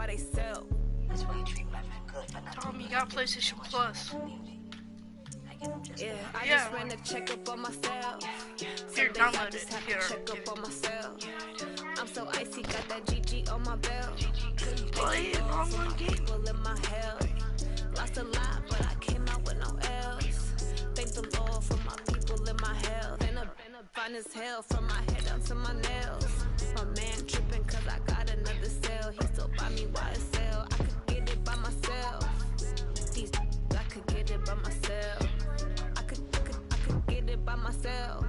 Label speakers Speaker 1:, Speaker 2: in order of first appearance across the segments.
Speaker 1: by themselves.
Speaker 2: That's why you treat women good, but not
Speaker 3: Tom, you got PlayStation Plus.
Speaker 1: Yeah, I just ran a checkup on myself.
Speaker 3: Here, download it. Here.
Speaker 1: Check up on myself. I'm so icy, got that GG on my belt.
Speaker 3: Play it on my game.
Speaker 1: People in my health. Lost a lot, but I came out with no L's. Thank the Lord for my people in my health. Been a fine as hell from my head down to my nails. My man tripping cause I got another cell. He still buy me YSL. I could get it by myself. These I could get it by myself. I could get it by myself.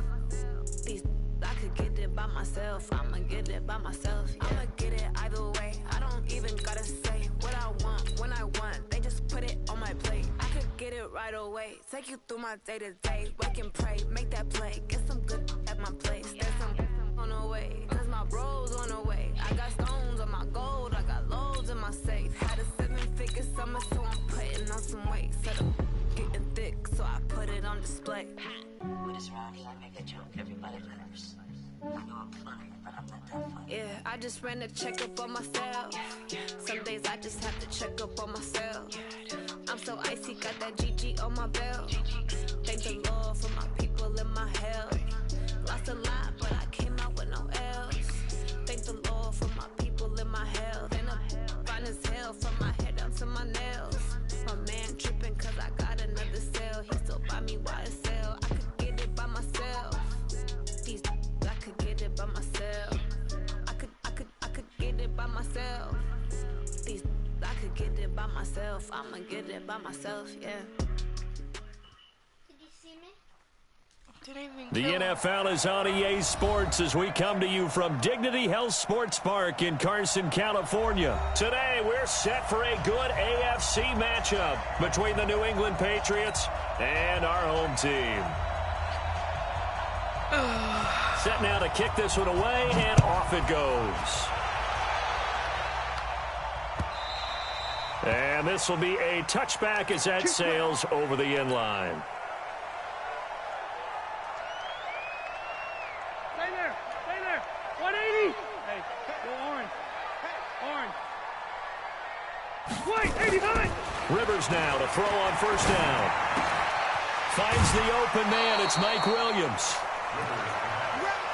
Speaker 1: These I could get it by myself. I'ma get it by myself. Yeah. I'ma get it either way. I don't even gotta say what I want when I want. They just put it on my plate. I could get it right away. Take you through my day to day. Wake and pray, make that play. Get some good at my place. There's some on the way, cause my bros on the way. I got stones on my gold. I got loads in my safe. Had a 7-figure summer, so I'm putting on some weight. Said I'm getting thick, so I put it on display.
Speaker 2: What is wrong? You wanna make a joke? Everybody laughs. I know I'm funny, but I'm not that funny.
Speaker 1: Yeah, I just ran a checkup on myself. Some days I just have to check up on myself. I'm so icy, got that GG on my belt. Thank the Lord for my people in my health. Lost a lot, but I came out with no L's. Thank the Lord for my people in my health. And I'm fine as hell from my head down to my nails. My man tripping cause I got another cell. He still buy me YSL. I could get it by myself. These I could get it by myself. I could get it by myself. These I could get it by myself. I'ma get it by myself, yeah.
Speaker 4: Did you see me?
Speaker 5: The NFL is on EA Sports as we come to you from Dignity Health Sports Park in Carson, California. Today, we're set for a good AFC matchup between the New England Patriots and our home team. Set now to kick this one away, and off it goes. And this will be a touchback as that sails over the end line.
Speaker 6: Stay there. 180. Hey, go orange. White, 89.
Speaker 5: Rivers now to throw on first down. Finds the open man. It's Mike Williams.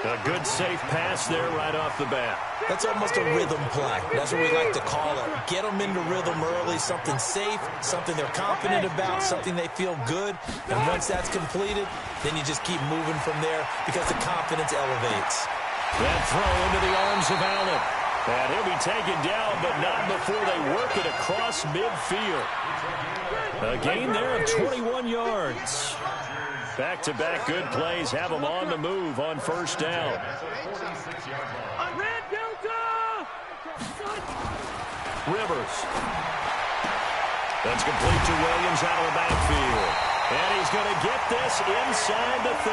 Speaker 5: A good safe pass there right off the bat.
Speaker 7: That's almost a rhythm play. That's what we like to call it. Get them into rhythm early, something safe, something they're confident about, something they feel good. And once that's completed, then you just keep moving from there because the confidence elevates.
Speaker 5: That throw into the arms of Allen. And he'll be taken down, but not before they work it across midfield. A gain there of 21 yards. Back-to-back good plays have them on the move on first down.
Speaker 6: Red Delta!
Speaker 5: Rivers. That's complete to Williams out of the backfield. And he's going to get this inside the 30.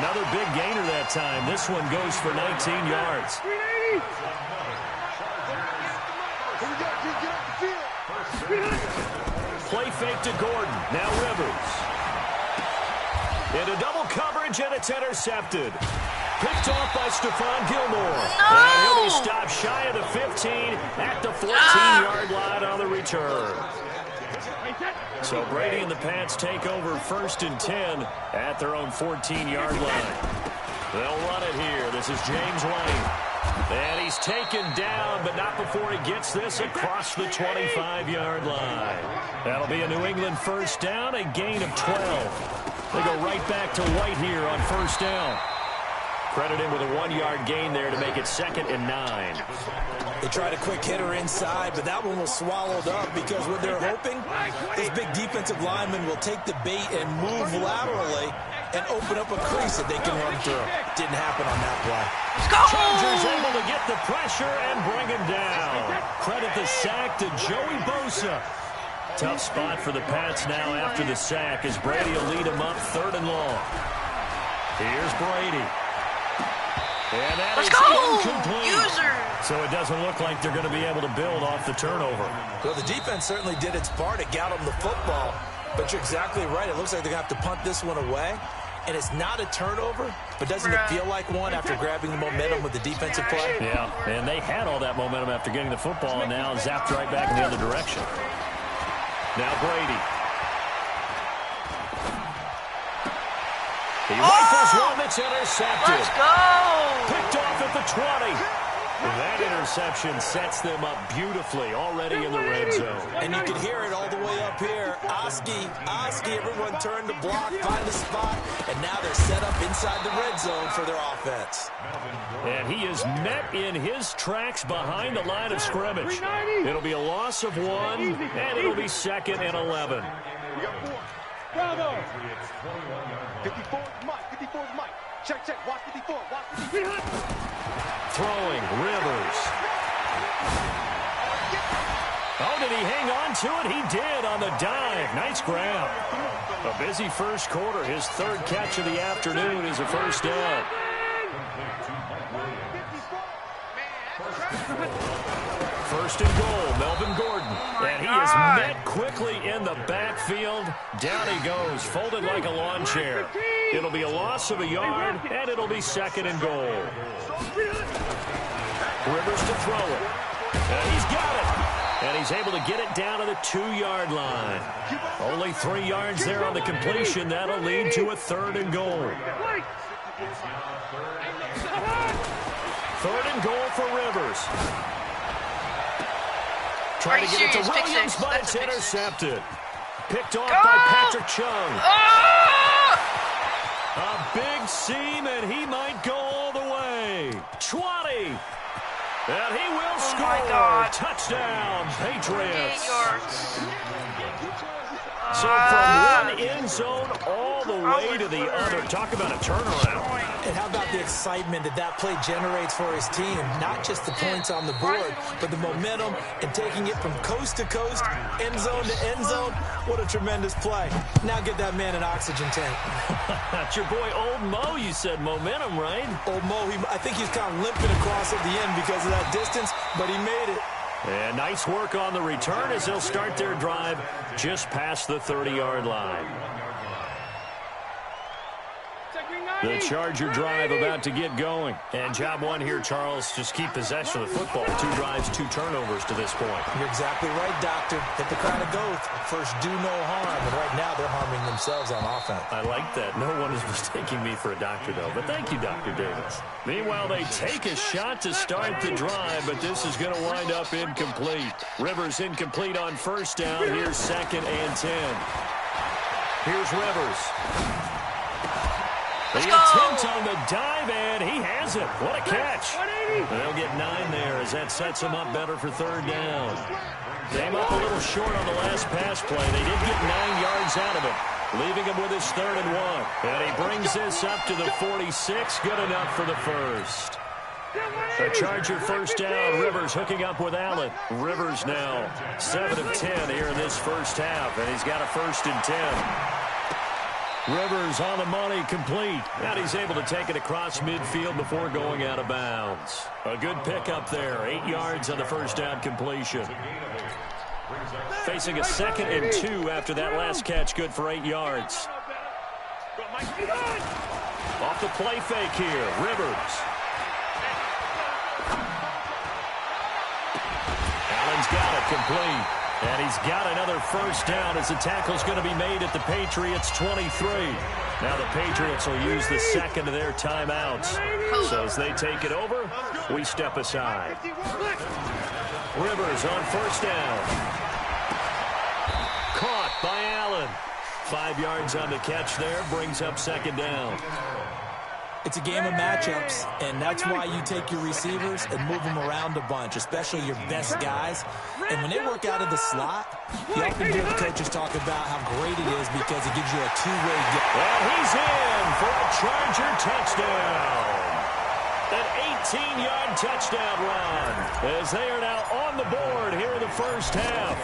Speaker 5: Another big gainer that time. This one goes for 19 yards.
Speaker 6: 380!
Speaker 5: Play fake to Gordon. Now Rivers. Into double coverage, and it's intercepted. Picked off by Stephon Gilmore.
Speaker 3: No!
Speaker 5: And he'll be stopped shy of the 15 at the 14-yard line on the return. So Brady and the Pats take over 1st and 10 at their own 14-yard line. They'll run it here. This is James Lane. And he's taken down, but not before he gets this across the 25-yard line. That'll be a New England first down, a gain of 12. They go right back to White here on first down. Credit him with a 1-yard gain there to make it 2nd and 9.
Speaker 7: They tried a quick hitter inside, but that one was swallowed up because what they're hoping, this big defensive lineman will take the bait and move laterally and open up a crease that they can run through. Didn't happen on that play.
Speaker 5: Chargers able to get the pressure and bring him down. Credit the sack to Joey Bosa. Tough spot for the Pats now after the sack as Brady will lead them up 3rd and long. Here's Brady. And that is incomplete. So it doesn't look like they're going to be able to build off the turnover.
Speaker 7: Well, the defense certainly did its part. It got them the football. But you're exactly right. It looks like they're going to have to punt this one away. and it's not a turnover, but doesn't it feel like one after grabbing the momentum with the defensive play?
Speaker 5: Yeah, and they had all that momentum after getting the football, and now zapped right back in the other direction. Now Brady. He rifles one that's intercepted.
Speaker 3: Let's go!
Speaker 5: Picked off at the 20. That interception sets them up beautifully already in the red zone.
Speaker 7: And you can hear it all the way up here. Oski, everyone turned to block, find a spot, and now they're set up inside the red zone for their offense.
Speaker 5: And he is met in his tracks behind the line of scrimmage. It'll be a loss of 1, and it'll be 2nd and 11.
Speaker 6: Bravo! 54 Mike. Check. Watch 54.
Speaker 5: Throwing, Rivers. Oh, did he hang on to it? He did on the dive. Nice grab. A busy first quarter. His 3rd catch of the afternoon is a first down. First and goal, Melvin Gordon. And he is met quickly in the backfield. Down he goes, folded like a lawn chair. It'll be a loss of a yard, and it'll be 2nd and goal. Rivers to throw it. And he's got it. And he's able to get it down to the 2-yard line. Only 3 yards there on the completion. That'll lead to a 3rd and goal. 3rd and goal for Rivers. Trying to get it to Williams, but it's intercepted. Picked off by Patrick Chung. A big seam, and he might go all the way. 20. And he will score. Touchdown, Patriots.
Speaker 3: 8 yards.
Speaker 5: So from one end zone all the way to the other. Talk about a turnaround.
Speaker 7: And how about the excitement that play generates for his team? Not just the points on the board, but the momentum and taking it from coast to coast, end zone to end zone. What a tremendous play. Now get that man an oxygen tank.
Speaker 5: That's your boy Old Mo, you said. Momentum, right?
Speaker 7: Old Mo, I think he's kind of limping across at the end because of that distance, but he made it.
Speaker 5: And nice work on the return as they'll start their drive just past the 30-yard line. The Charger drive about to get going. And job 1 here, Charles, just keep possession of the football. 2 drives, 2 turnovers to this point.
Speaker 7: You're exactly right, Doctor. Hit the crowd of Goth. First, do no harm. And right now, they're harming themselves on offense.
Speaker 5: I like that. No one is mistaking me for a doctor, though. But thank you, Dr. Davis. Meanwhile, they take a shot to start the drive, but this is going to wind up incomplete. Rivers incomplete on first down. Here's 2nd and 10. Here's Rivers. The attempt on the dive, and he has it. What a catch. They'll get 9 there as that sets him up better for 3rd down. Came up a little short on the last pass play. They did get 9 yards out of it, leaving him with his 3rd and 1. And he brings this up to the 46. Good enough for the first. A Charger first down. Rivers hooking up with Allen. Rivers now 7 of 10 here in this first half, and he's got a 1st and 10. Rivers on the money, complete. And he's able to take it across midfield before going out of bounds. A good pickup there. 8 yards on the first down completion. Facing a 2nd and 2 after that last catch, good for 8 yards. Off the play fake here, Rivers. Allen's got it, complete. And he's got another first down as the tackle's going to be made at the Patriots' 23. Now the Patriots will use the 2nd of their timeouts. So as they take it over, we step aside. Rivers on first down. Caught by Allen. 5 yards on the catch there, brings up 2nd down.
Speaker 7: It's a game of matchups, and that's why you take your receivers and move them around a bunch, especially your best guys. And when they work out of the slot, you often hear the coaches talk about how great it is because it gives you a two-way game.
Speaker 5: And he's in for a Charger touchdown. An 18-yard touchdown run as they are now on the board here in the first half.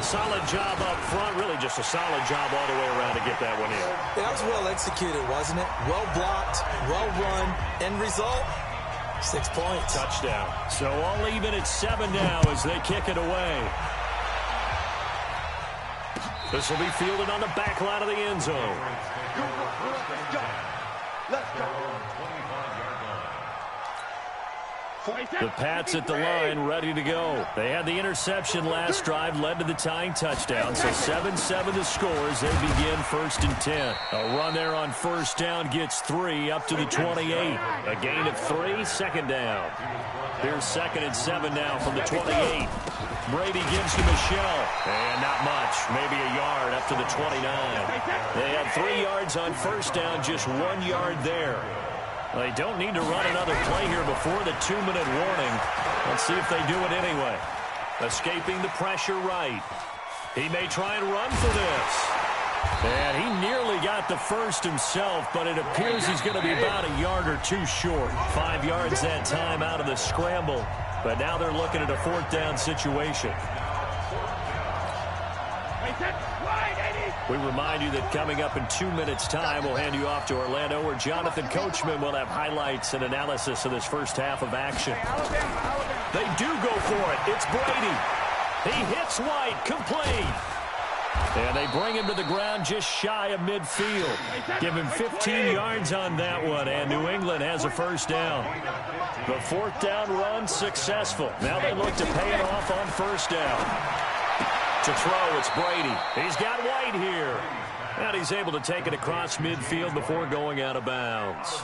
Speaker 5: Solid job up front, really just a solid job all the way around to get that one in.
Speaker 7: That was well executed, wasn't it? Well blocked, well run, end result, 6 points.
Speaker 5: Touchdown. So all even at 7 now as they kick it away. This will be fielded on the back line of the end zone.
Speaker 3: Let's go.
Speaker 5: The Pats at the line, ready to go. They had the interception last drive, led to the tying touchdown. So 7-7 the scores. They begin 1st and 10. A run there on first down gets 3 up to the 28. A gain of 3, second down. Here's 2nd and 7 now from the 28. Brady gives to Michelle. And not much. Maybe a yard up to the 29. They had 3 yards on first down, just 1 yard there. They don't need to run another play here before the 2-minute warning. Let's see if they do it anyway. Escaping the pressure right. He may try and run for this. And he nearly got the first himself, but it appears he's going to be about a yard or 2 short. 5 yards that time out of the scramble. But now they're looking at a 4th down situation. We remind you that coming up in 2 minutes' time, we'll hand you off to Orlando, where Jonathan Coachman will have highlights and analysis of this first half of action. They do go for it. It's Brady. He hits White, complete. And they bring him to the ground just shy of midfield. Give him 15 yards on that one, and New England has a first down. The 4th down run successful. Now they look to pay it off on first down. To throw, it's Brady. He's got White here. And he's able to take it across midfield before going out of bounds.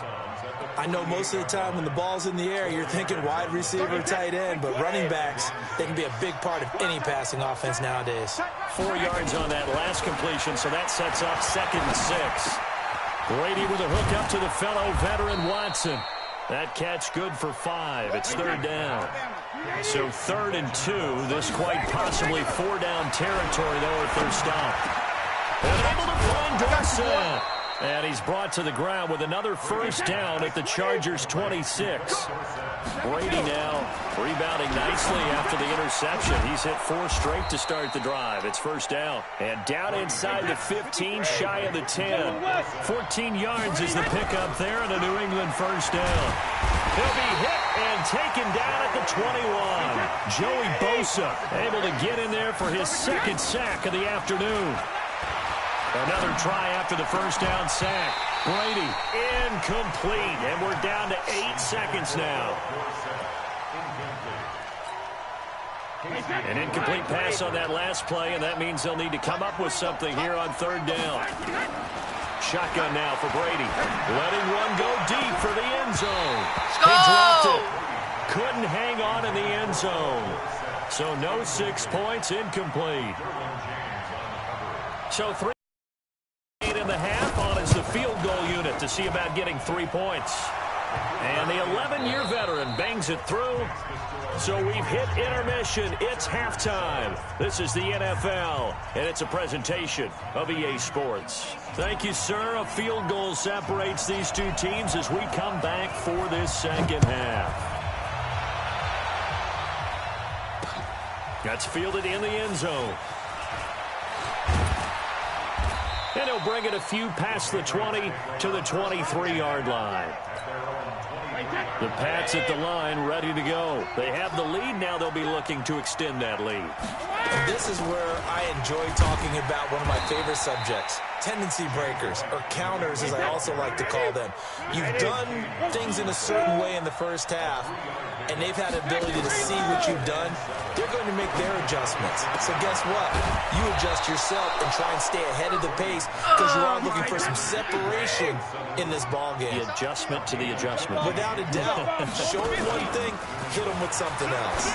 Speaker 7: I know most of the time when the ball's in the air, you're thinking wide receiver, tight end, but running backs, they can be a big part of any passing offense nowadays.
Speaker 5: 4 yards on that last completion, so that sets up 2nd and 6. Brady with a hook up to the fellow veteran Watson. That catch good for 5. It's 3rd down. So 3rd and 2. This quite possibly 4-down territory, though, if they're stopped. And able to find Dorsett. And he's brought to the ground with another first down at the Chargers' 26. Brady now rebounding nicely after the interception. He's hit 4 straight to start the drive. It's first down. And down inside the 15, shy of the 10. 14 yards is the pickup there, and a New England first down. He'll be hit and taken down at the 21. Joey Bosa able to get in there for his 2nd sack of the afternoon. Another try after the first down sack. Brady incomplete, and we're down to 8 seconds now. An incomplete pass on that last play, and that means they'll need to come up with something here on 3rd down. Shotgun now for Brady. Letting one go deep for the end zone. He dropped it. Couldn't hang on in the end zone. So no 6 points, incomplete. So 3.5 on is the field goal unit to see about getting 3 points. And the 11-year veteran bangs it through. So we've hit intermission. It's halftime. This is the NFL, and it's a presentation of EA Sports. Thank you, sir. A field goal separates these two teams as we come back for this second half. That's fielded in the end zone. And he'll bring it a few past the 20 to the 23-yard line. The Pats at the line, ready to go. They have the lead. Now they'll be looking to extend that lead.
Speaker 7: And this is where I enjoy talking about one of my favorite subjects, tendency breakers, or counters, as I also like to call them. You've done things in a certain way in the first half, and they've had the ability to see what you've done. They're going to make their adjustments. So guess what? You adjust yourself and try and stay ahead of the pace because you are looking for some separation in this ball game.
Speaker 5: The adjustment to the adjustment.
Speaker 7: Without a doubt. Show them one thing, hit them with something else.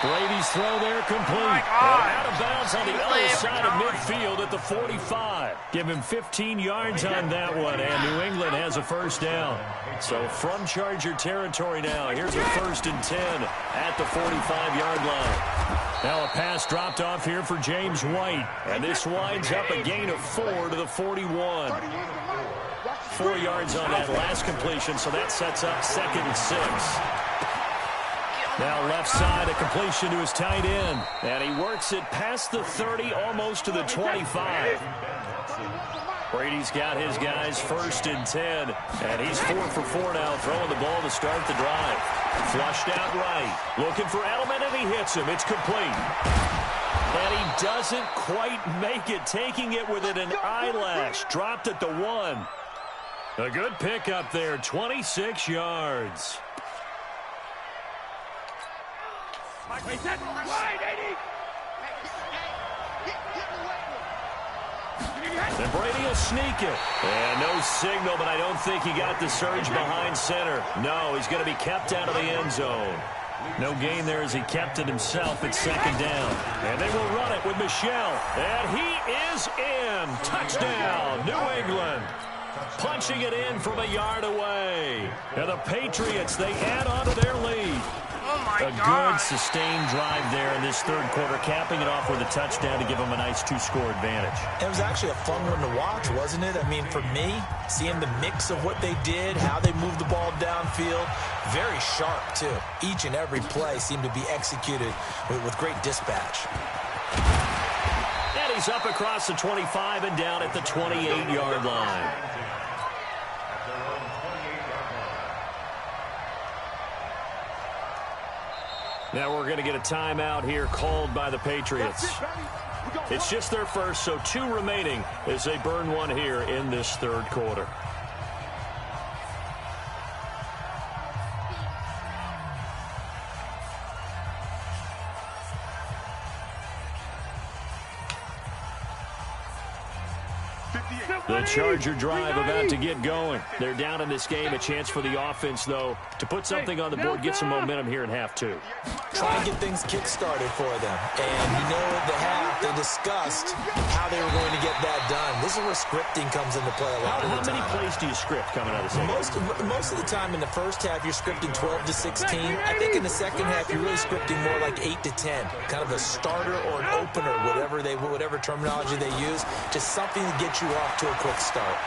Speaker 5: Brady's throw there complete. And out of bounds on the other side of midfield at the 45. Give him 15 yards on that one, and New England has a first down. So from Charger territory now, here's a 1st and 10 at the 45-yard line. Now a pass dropped off here for James White, and this winds up a gain of 4 to the 41. 4 yards on that last completion, so that sets up 2nd and 6. Now left side, a completion to his tight end. And he works it past the 30, almost to the 25. Brady's got his guys 1st and 10. And he's 4 for 4 now, throwing the ball to start the drive. Flushed out right. Looking for Edelman, and he hits him. It's complete. And he doesn't quite make it, taking it within an eyelash. Dropped at the 1. A good pickup there, 26 yards. And Brady will sneak it. And no signal, but I don't think he got the surge behind center. No, he's going to be kept out of the end zone. No gain there as he kept it himself at second down. And they will run it with Michel. And he is in. Touchdown, New England. Punching it in from a yard away. And the Patriots, they add on to their lead. A good sustained drive there in this third quarter, capping it off with a touchdown to give them a nice 2-score advantage.
Speaker 7: It was actually a fun one to watch, wasn't it? I mean, for me, seeing the mix of what they did, how they moved the ball downfield, very sharp, too. Each and every play seemed to be executed with great dispatch.
Speaker 5: And he's up across the 25 and down at the 28-yard line. Now we're going to get a timeout here called by the Patriots. It's just their first, so 2 remaining as they burn one here in this third quarter. The Charger drive about to get going. They're down in this game. A chance for the offense, though, to put something on the board, get some momentum here in half 2.
Speaker 7: Try and get things kick-started for them. And you know at the half, they discussed how they were going to get that done. This is where scripting comes into play a lot of the time.
Speaker 5: How many plays do you script coming out of the second?
Speaker 7: Most of the time in the first half, you're scripting 12 to 16. I think in the second half, you're really scripting more like 8 to 10. Kind of a starter or an opener, whatever terminology they use. Just something to get you off to a quick start.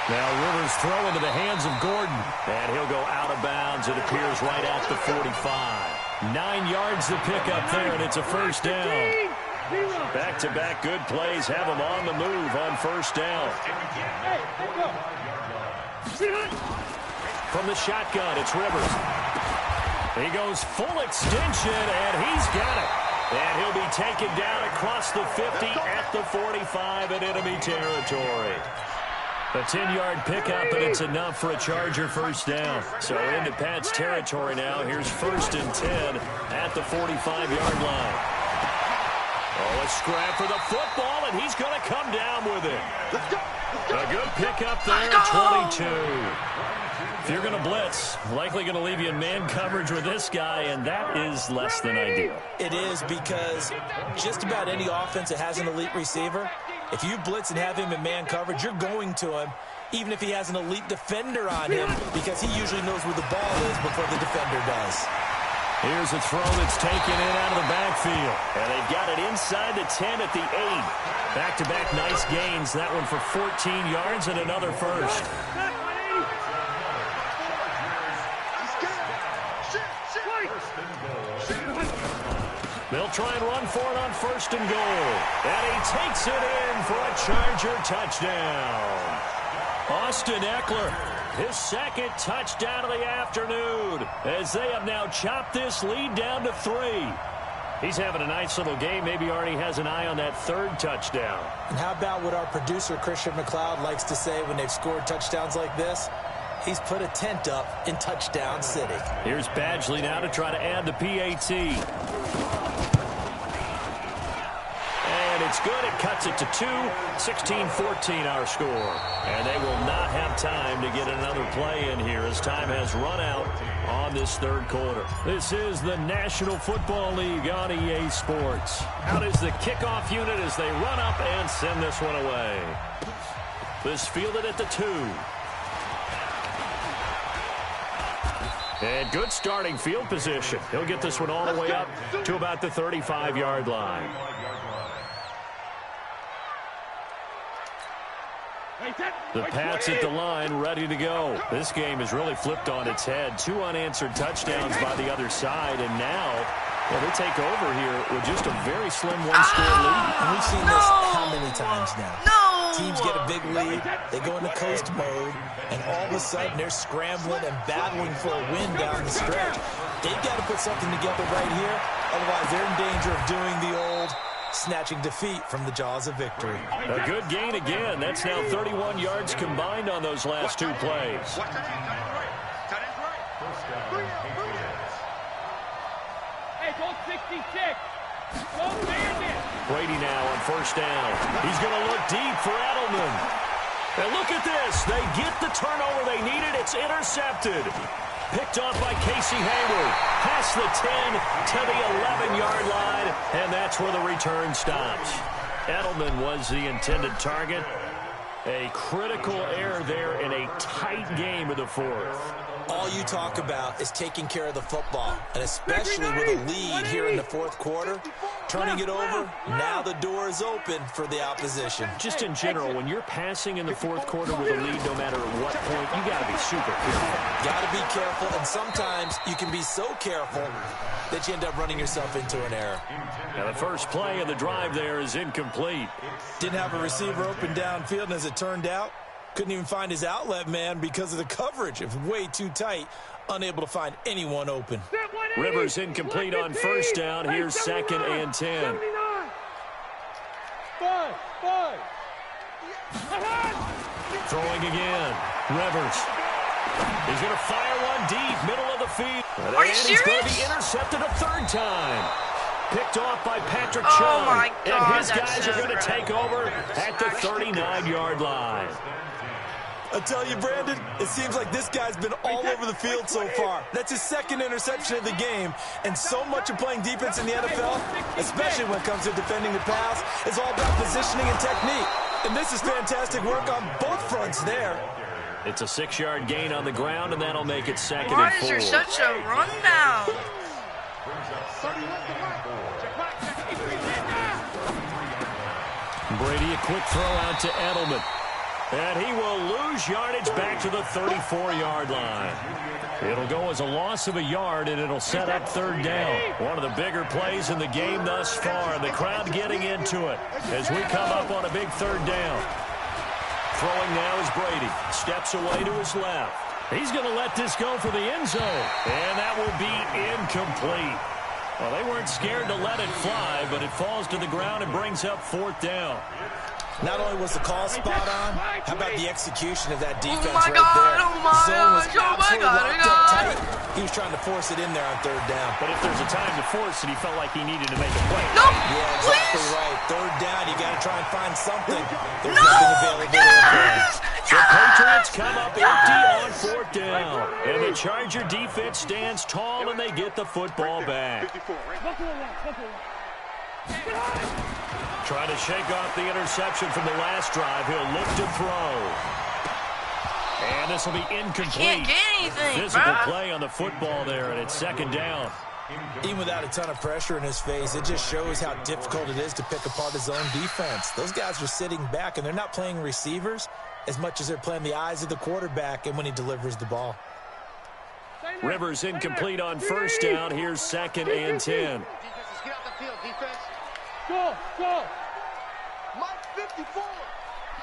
Speaker 5: Now Rivers throw into the hands of Gordon. And he'll go out of bounds, it appears, right at the 45. 9 yards to pick up there, and it's a first down. Back-to-back good plays have him on the move on first down. From the shotgun, it's Rivers. He goes full extension, and he's got it. And he'll be taken down across the 50 at the 45 in enemy territory. A 10-yard pickup, and it's enough for a Charger first down. So into Pat's territory now. Here's 1st and 10 at the 45-yard line. Oh, a scrap for the football, and he's going to come down with it. A good pickup there at 22. If you're going to blitz, likely going to leave you in man coverage with this guy, and that is less than ideal.
Speaker 7: It is, because just about any offense that has an elite receiver, if you blitz and have him in man coverage, you're going to him, even if he has an elite defender on him, because he usually knows where the ball is before the defender does.
Speaker 5: Here's a throw that's taken in out of the backfield. And they've got it inside the 10 at the 8. Back-to-back nice gains. That one for 14 yards and another first. They'll try and run for it on 1st and goal. And he takes it in for a Charger touchdown. Austin Eckler, his 2nd touchdown of the afternoon, as they have now chopped this lead down to 3. He's having a nice little game. Maybe already has an eye on that 3rd touchdown.
Speaker 7: And how about what our producer, Christian McLeod, likes to say when they've scored touchdowns like this? He's put a tent up in Touchdown City.
Speaker 5: Here's Badgley now to try to add the PAT. And it's good. It cuts it to 2. 16-14 our score. And they will not have time to get another play in here as time has run out on this third quarter. This is the National Football League on EA Sports. Out is the kickoff unit as they run up and send this one away. This fielded at the 2. And good starting field position. He'll get this one all the way up to about the 35-yard line. The Pats at the line, ready to go. This game is really flipped on its head. 2 unanswered touchdowns by the other side, and now, well, they take over here with just a very slim one-score lead.
Speaker 7: And we've seen this how many times now? Teams get a big lead, they go into coast mode, and all of a sudden they're scrambling and battling for a win down the stretch. They've got to put something together right here. Otherwise, they're in danger of doing the old snatching defeat from the jaws of victory.
Speaker 5: A good gain again. That's now 31 yards combined on those last two plays.
Speaker 6: Hey, go 66. Go Bandit.
Speaker 5: Brady now on first down. He's going to look deep for Edelman. And look at this. They get the turnover they needed. It's intercepted. Picked off by Casey Hayward. Past the 10 to the 11-yard line, and that's where the return stops. Edelman was the intended target. A critical error there in a tight game of the fourth.
Speaker 7: All you talk about is taking care of the football, and especially with a lead here in the fourth quarter, turning it over, now the door is open for the opposition.
Speaker 5: Just in general, when you're passing in the fourth quarter with a lead, no matter what point, you got to be super careful.
Speaker 7: Got to be careful, and sometimes you can be so careful that you end up running yourself into an error.
Speaker 5: Now the first play of the drive there is incomplete.
Speaker 7: Didn't have a receiver open downfield, and as it turned out, couldn't even find his outlet man because of the coverage. It was way too tight, unable to find anyone open.
Speaker 5: Rivers incomplete on first down. Here's 2nd and 10. Throwing again. Rivers. He's going to fire one deep, middle of the field.
Speaker 4: Are you serious?
Speaker 5: He's going to be intercepted a third time. Picked off by Patrick
Speaker 4: Oh
Speaker 5: Chung.
Speaker 4: my God,
Speaker 5: and his guys
Speaker 4: that's
Speaker 5: are going to
Speaker 4: so
Speaker 5: take over at the 39-yard line.
Speaker 7: I tell you, Brandon, it seems like this guy's been all over the field so far. That's his second interception of the game, and so much of playing defense in the NFL, especially when it comes to defending the pass, is all about positioning and technique. And this is fantastic work on both fronts there.
Speaker 5: It's a 6-yard gain on the ground, and that'll make it 2nd
Speaker 4: Why
Speaker 5: and 4.
Speaker 4: is there such a rundown?
Speaker 5: Brady, a quick throw out to Edelman. And he will lose yardage back to the 34-yard line. It'll go as a loss of a yard, and it'll set up 3rd down. One of the bigger plays in the game thus far. The crowd getting into it as we come up on a big 3rd down. Throwing now is Brady. Steps away to his left. He's going to let this go for the end zone. And that will be incomplete. Well, they weren't scared to let it fly, but it falls to the ground and brings up 4th down.
Speaker 7: Not only was the call spot on, how about the execution of that defense
Speaker 4: Oh my
Speaker 7: right
Speaker 4: God,
Speaker 7: there?
Speaker 4: oh my
Speaker 7: Zone was
Speaker 4: gosh, oh my
Speaker 7: absolutely
Speaker 4: God,
Speaker 7: locked up tight. He was trying to force it in there on 3rd down.
Speaker 5: But if there's a time to force it, he felt like he needed to make a play.
Speaker 4: No,
Speaker 7: Yeah, exactly
Speaker 4: please.
Speaker 7: right. 3rd down, you got to try and find something. There's
Speaker 4: No,
Speaker 7: nothing available there.
Speaker 5: The Patriots come up empty on 4th down. And the Charger defense stands tall, and they get the football back. Trying to shake off the interception from the last drive. He'll look to throw. And this will be incomplete.
Speaker 4: Can't get anything,
Speaker 5: Physical
Speaker 4: bro.
Speaker 5: play on the football there, and it's 2nd down.
Speaker 7: Even without a ton of pressure in his face, it just shows how difficult it is to pick apart his own defense. Those guys are sitting back, and they're not playing receivers as much as they're playing the eyes of the quarterback and when he delivers the ball.
Speaker 5: Rivers incomplete on first down. Here's 2nd and 10.
Speaker 3: Get out the field, defense. Go. Mike 54.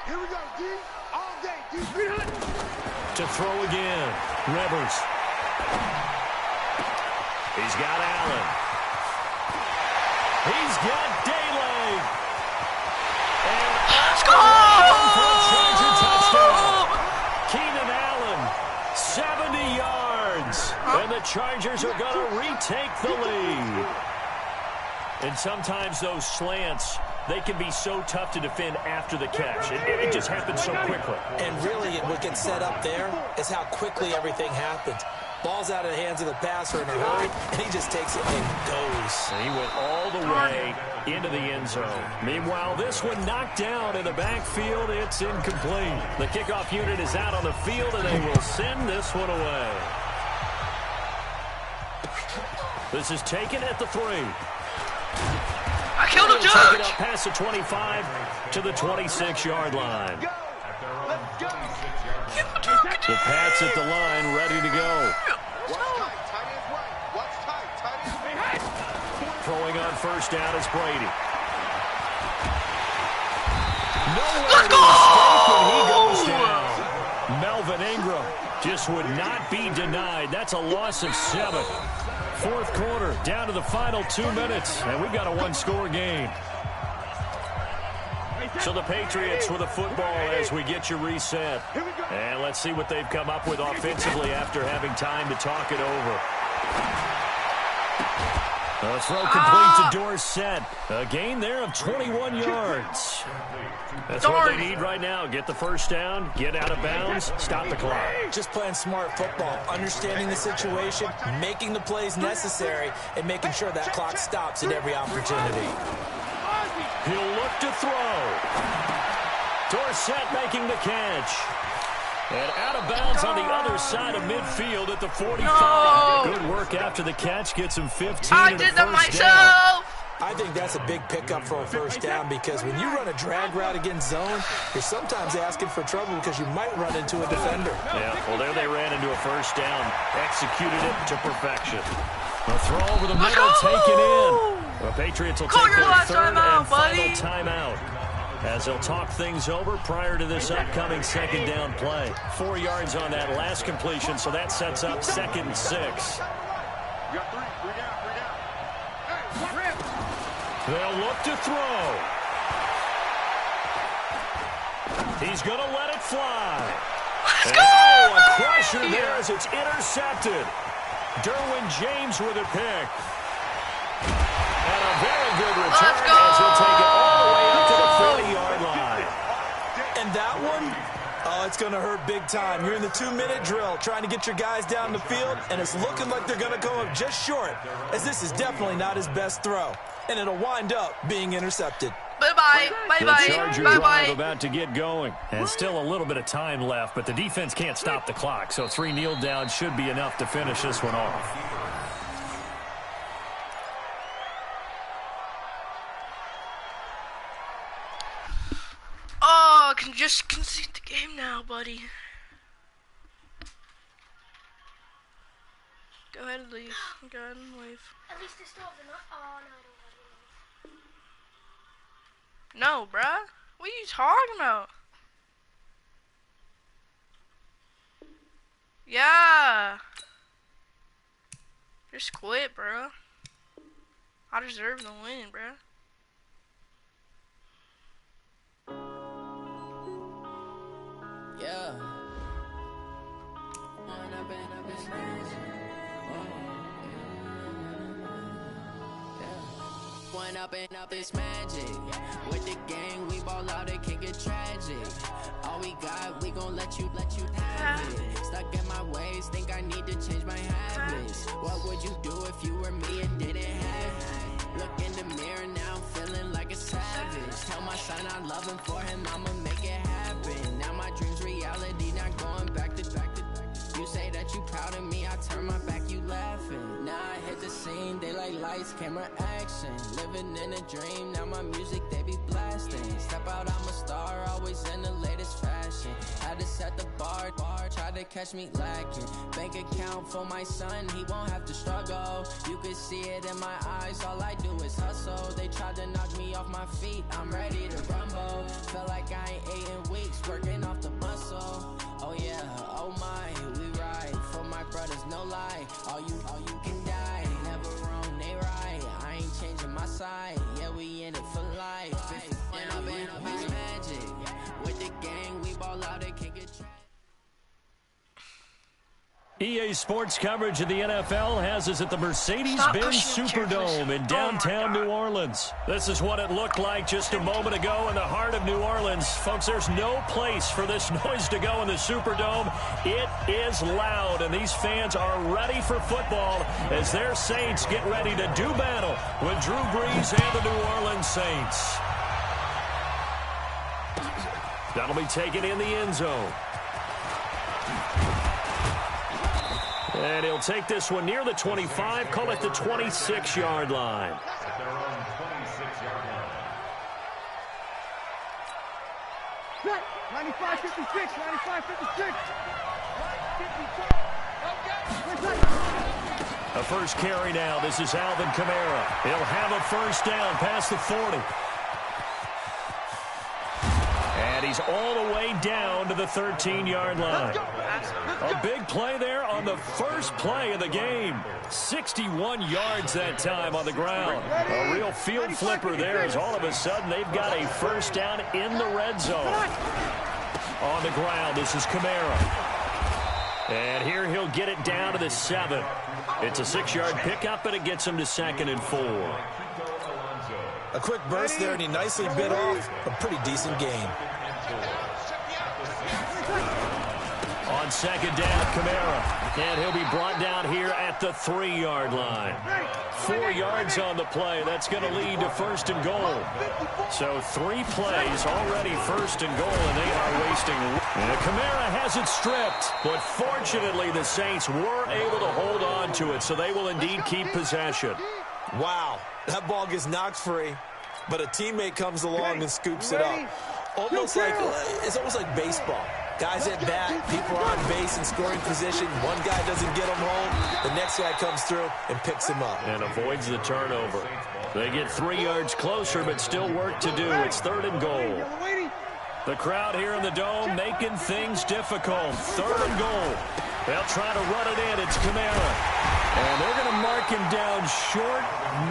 Speaker 3: Here we go, D. All day, D.
Speaker 5: To throw again. Rivers. He's got Allen. He's got Daylay. And
Speaker 4: Let's go!
Speaker 5: for a Charger touchdown. Keenan Allen, 70 yards. And the Chargers are going to retake the lead. And sometimes those slants, they can be so tough to defend after the catch. It just happens so quickly.
Speaker 7: And really, what gets set up there is how quickly everything happens. Ball's out of the hands of the passer in a hurry, and he just takes it and goes.
Speaker 5: He went all the way into the end zone. Meanwhile, this one knocked down in the backfield. It's incomplete. The kickoff unit is out on the field, and they will send this one away. This is taken at the 3.
Speaker 4: I killed a
Speaker 5: Take it
Speaker 4: judge.
Speaker 5: up past the 25 to the 26-yard line. The Pats at the line, ready to go. Throwing on first down is Brady. Nowhere to escape when he goes down. Melvin Ingram just would not be denied. That's a loss of 7. fourth quarter, down to the final 2 minutes, and we've got a one-score game. So the Patriots with a football as we get you reset. And let's see what they've come up with offensively after having time to talk it over. The throw complete to Dorsett. A gain there of 21 yards. That's what they need right now. Get the first down, get out of bounds, stop the clock.
Speaker 7: Just playing smart football, understanding the situation, making the plays necessary, and making sure that clock stops at every opportunity.
Speaker 5: He'll look to throw. Dorsett making the catch. And out of bounds on the other side of midfield at the 45. No. Good work after the catch. Gets him 15
Speaker 4: I
Speaker 5: and
Speaker 4: did
Speaker 5: a
Speaker 4: that
Speaker 5: first
Speaker 4: myself.
Speaker 5: down.
Speaker 7: I think that's a big pickup for a first down because when you run a drag route against zone, you're sometimes asking for trouble because you might run into a defender.
Speaker 5: Yeah, well, there they ran into a first down. Executed it to perfection. A throw over the middle, taken in. The Patriots will take their third and final timeout as they'll talk things over prior to this upcoming second down play. 4 yards on that last completion, so that sets up 2nd and 6. They'll look to throw. He's going to let it fly.
Speaker 4: Let's go!
Speaker 5: Oh, a crusher there as it's intercepted. Derwin James with a pick. And a very good return as he'll take it all the way up to the 40-yard line.
Speaker 7: And that one, oh, it's going to hurt big time. You're in the 2-minute drill trying to get your guys down the field, and it's looking like they're going to go up just short, as this is definitely not his best throw. And it'll wind up being intercepted.
Speaker 4: Bye-bye. Bye-bye.
Speaker 5: The Charger drive about to get going. And still a little bit of time left, but the defense can't stop the clock, so 3 kneel downs should be enough to finish this one off.
Speaker 4: Oh, I can just concede the game now, buddy. Go ahead and leave. Go ahead and leave.
Speaker 8: At least it's still the oh no, I don't have it.
Speaker 4: No, bruh. What are you talking about? Yeah. Just quit, bruh. I deserve the win, bruh.
Speaker 9: Yeah. One up and up is magic. With the gang, we ball out, it can get tragic. All we got, we gon' let you have it. Stuck in my ways, think I need to change my habits. What would you do if you were me and didn't have it? Look in the mirror now, I'm feeling like a savage. Tell my son I love him, for him I'ma make it happen. Now my dream's reality, not going back to back. You say that you proud of me, I turn my back, you laughing. Now I hit the scene, they like lights, camera, action. Living in a dream, now my music, they be blasting. Step out, I'm a star, always in the latest fashion. Had to set the bar, try to catch me lacking. Bank account for my son, he won't have to struggle. You can see it in my eyes, all I do is hustle. They tried to knock me off my feet, I'm ready to rumble. Feel like I ain't ate in weeks, working off the muscle. Oh yeah, oh my, we ride for my brothers, no lie. All you can die, never wrong, they right. I ain't changing my side, yeah, we in it for life. And I've been magic with the gang, we ball out, it can't get trapped.
Speaker 5: EA Sports coverage of the NFL has us at the Mercedes-Benz Superdome in downtown New Orleans. This is what it looked like just a moment ago in the heart of New Orleans. Folks, there's no place for this noise to go in the Superdome. It is loud, and these fans are ready for football as their Saints get ready to do battle with Drew Brees and the New Orleans Saints. That'll be taken in the end zone. And he'll take this one near the 25, call it the 26-yard line.
Speaker 3: 95-56
Speaker 5: A first carry now. This is Alvin Kamara. He'll have a first down past the 40. And And he's all the way down to the 13-yard line. A big play there on the first play of the game. 61 yards that time on the ground. A real field flipper there as all of a sudden they've got a first down in the red zone. On the ground, this is Kamara. And here he'll get it down to the 7. It's a 6-yard pickup, and it gets him to 2nd and 4.
Speaker 7: A quick burst there, and he nicely bit off a pretty decent gain.
Speaker 5: On 2nd down, Kamara. And he'll be brought down here at the 3-yard line. 4 yards on the play. That's going to lead to 1st and goal. So 3 plays already 1st and goal, and they are wasting. And Kamara has it stripped. But fortunately, the Saints were able to hold on to it, so they will indeed keep possession.
Speaker 7: Wow, that ball gets knocked free, but a teammate comes along and scoops it up. It's almost like baseball. Guys at bat, people are on base in scoring position. One guy doesn't get him home. The next guy comes through and picks him up.
Speaker 5: And avoids the turnover. They get 3 yards closer, but still work to do. It's 3rd and goal. The crowd here in the Dome making things difficult. 3rd and goal. They'll try to run it in. It's Kamara. And they're going to mark him down short,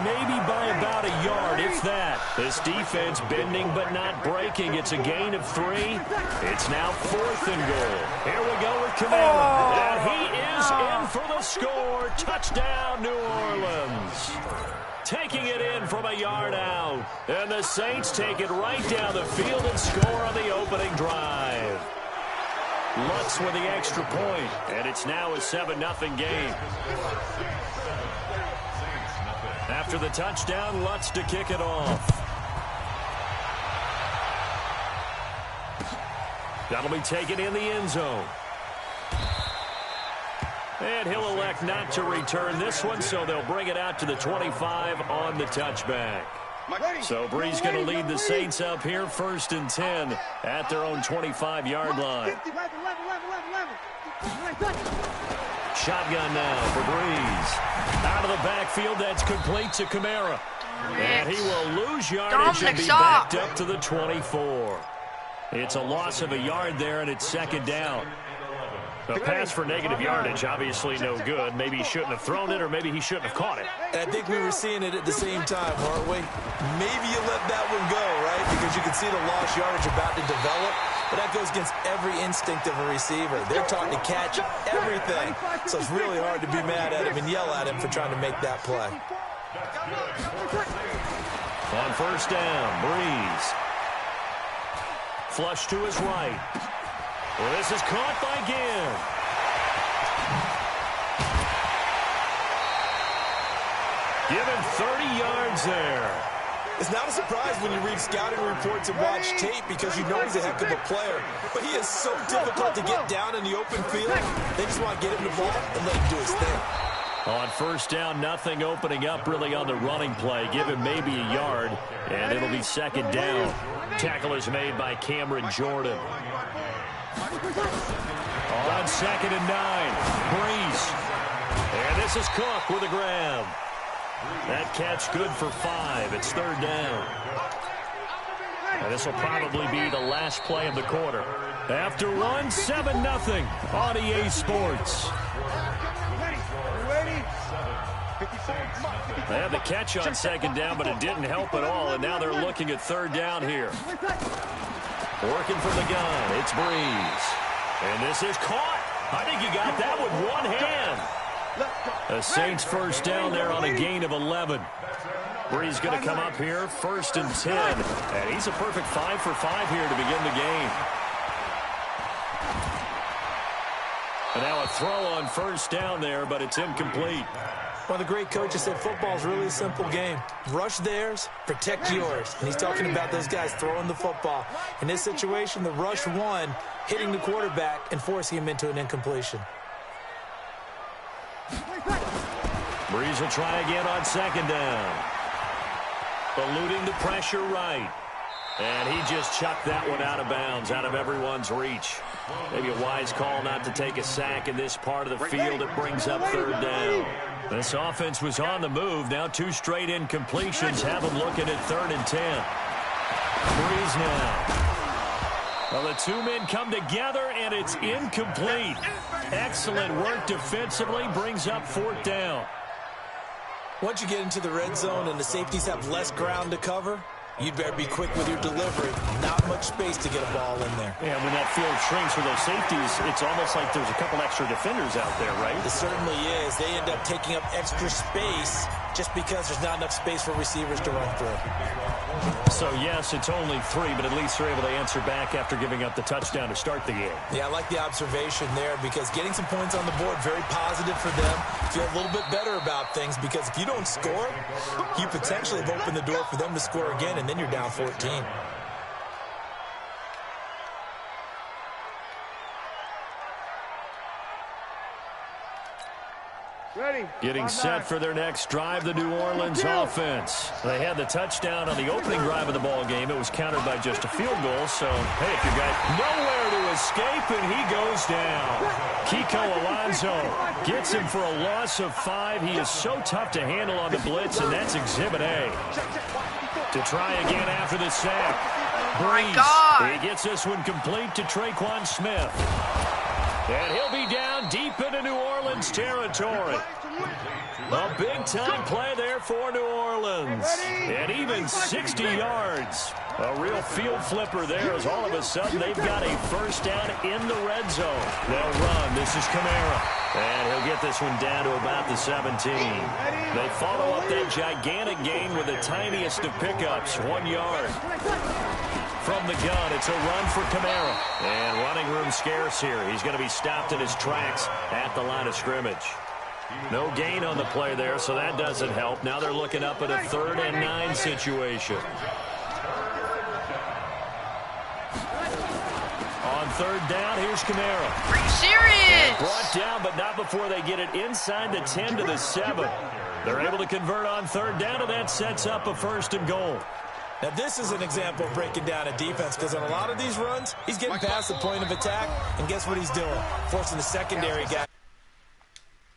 Speaker 5: maybe by about a yard, if that. This defense bending but not breaking. It's a gain of 3. It's now 4th and goal. Here we go with Kamara. And he is in for the score. Touchdown, New Orleans. Taking it in from a yard out. And the Saints take it right down the field and score on the opening drive. Lutz with the extra point, and it's now a 7-0 game. After the touchdown, Lutz to kick it off. That'll be taken in the end zone. And he'll elect not to return this one, so they'll bring it out to the 25 on the touchback. So Bree's going to lead the Saints up here 1st and 10 at their own 25-yard line. Shotgun now for Breeze. Out of the backfield, that's complete to Kamara. And he will lose yardage and be backed up to the 24. It's a loss of a yard there, and it's 2nd down. A pass for negative yardage, obviously no good. Maybe he shouldn't have thrown it, or maybe he shouldn't have caught it.
Speaker 7: And I think we were seeing it at the same time, aren't we? Maybe you let that one go, right? Because you can see the lost yardage about to develop. But that goes against every instinct of a receiver. They're taught to catch everything. So it's really hard to be mad at him and yell at him for trying to make that play.
Speaker 5: On 1st down, Breeze. Flush to his right. Well, this is caught by Ginn. Given 30 yards there.
Speaker 7: It's not a surprise when you read scouting reports and watch tape because you know he's a heck of a player. But he is so difficult to get down in the open field. They just want to get him the ball and let him do his thing.
Speaker 5: On 1st down, nothing opening up really on the running play. Give him maybe a yard, and it'll be 2nd down. Tackle is made by Cameron Jordan. On 2nd and 9, Breeze. And this is Cook with a grab. That catch good for 5. It's 3rd down. And this will probably be the last play of the quarter. After one, 7-0 on EA Sports. They had the catch on 2nd down, but it didn't help at all, and now they're looking at 3rd down here. Working from the gun, it's Breeze. And this is caught. I think he got that with one hand. The Saints 1st down there on a gain of 11. Breeze going to come up here, 1st and 10. And he's a perfect 5 for 5 here to begin the game. And now a throw on 1st down there, but it's incomplete.
Speaker 7: One of the great coaches said football's really a simple game. Rush theirs, protect yours. And he's talking about those guys throwing the football. In this situation, the rush won, hitting the quarterback and forcing him into an incompletion.
Speaker 5: Breeze will try again on 2nd down. Eluding the pressure right. And he just chucked that one out of bounds, out of everyone's reach. Maybe a wise call not to take a sack in this part of the field. It brings up 3rd down. This offense was on the move. Now 2 straight incompletions have them looking at 3rd and 10. Breeze now. Well, the two men come together, and it's incomplete. Excellent work defensively, brings up 4th down.
Speaker 7: Once you get into the red zone and the safeties have less ground to cover, you'd better be quick with your delivery. Not much space to get a ball in there.
Speaker 5: Yeah, when that field shrinks for those safeties, it's almost like there's a couple extra defenders out there, right?
Speaker 7: It certainly is. They end up taking up extra space just because there's not enough space for receivers to run through.
Speaker 5: So, yes, it's only 3, but at least they're able to answer back after giving up the touchdown to start the game.
Speaker 7: Yeah, I like the observation there because getting some points on the board, very positive for them. Feel a little bit better about things because if you don't score, you potentially have opened the door for them to score again, and then you're down 14.
Speaker 3: Ready.
Speaker 5: Getting set for their next drive, the New Orleans offense. They had the touchdown on the opening drive of the ball game. It was countered by just a field goal. So, hey, if you got nowhere to escape, and he goes down. Kiko Alonso gets him for a loss of 5. He is so tough to handle on the blitz, and that's Exhibit A. To try again after the sack. Breeze. He gets this one complete to Traquan Smith. And he'll be down deep into New Orleans territory. A big-time play there for New Orleans. And even 60 yards. A real field flipper there as all of a sudden they've got a first down in the red zone. They'll run. This is Kamara. And he'll get this one down to about the 17. They follow up that gigantic gain with the tiniest of pickups, 1 yard. From the gun, it's a run for Kamara. And running room scarce here. He's going to be stopped in his tracks at the line of scrimmage. No gain on the play there, so that doesn't help. Now they're looking up at a 3rd and 9 situation. On 3rd down, here's Kamara.
Speaker 4: Are you serious?
Speaker 5: Brought down, but not before they get it inside the 10 to the 7. They're able to convert on 3rd down, and that sets up a 1st and goal.
Speaker 7: Now, this is an example of breaking down a defense because on a lot of these runs, he's getting past the point of attack, and guess what he's doing? Forcing the secondary guy.